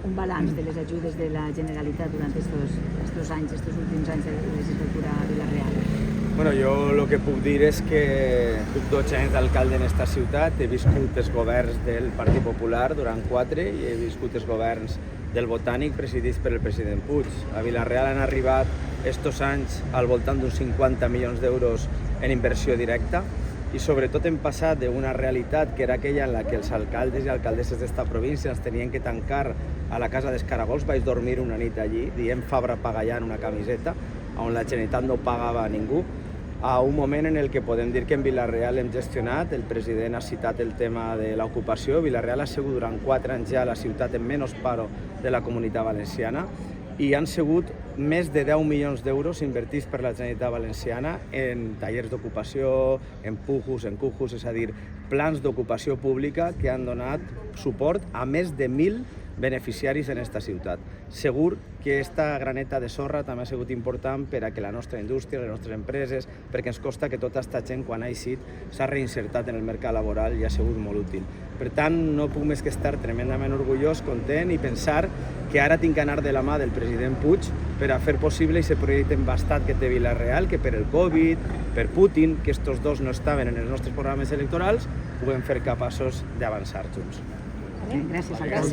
un balanç de les ajudes de la Generalitat durant estos anys, estos últims anys de legislatura a Vila-real? Bueno, jo el que puc dir és que puc 12 anys d'alcalde en esta ciutat, he viscut els governs del Partit Popular durant 4 i he viscut els governs del Botànic presidits per el president Puig. A Vila-real han arribat estos anys al voltant d'uns 50 milions d'euros en inversió directa i sobretot hem passat d'una realitat que era aquella en la que els alcaldes i alcaldesses d'esta província ens tenien que tancar a la Casa dels Caragols. Vaig dormir una nit allí, dient Fabra Pagallà en una camiseta, on la Generalitat no pagava a ningú, a un moment en el que podem dir que en Vila-real hem gestionat, el president ha citat el tema de l'ocupació, Vila-real ha sigut durant 4 anys ja la ciutat amb menys paro de la Comunitat Valenciana i han sigut més de 10 milions d'euros invertits per la Generalitat Valenciana en tallers d'ocupació, en PUJUS, en CUJUS, és a dir, plans d'ocupació pública que han donat suport a més de 1.000 beneficiaris en esta ciutat. Segur que esta graneta de sorra també ha sigut important per a que la nostra indústria, les nostres empreses, perquè ens costa que tota aquesta gent quan ha eixit s'ha reinsertat en el mercat laboral i ha sigut molt útil. Per tant, no puc més que estar tremendament orgullós, content i pensar que ara tinc que anar de la mà del president Puig per a fer possible aquest projecte embastat que té Vila-real, que per el Covid, per Putin, que estos dos no estaven en els nostres programes electorals, puguem fer capaços d'avançar junts. Gràcies, alcalde.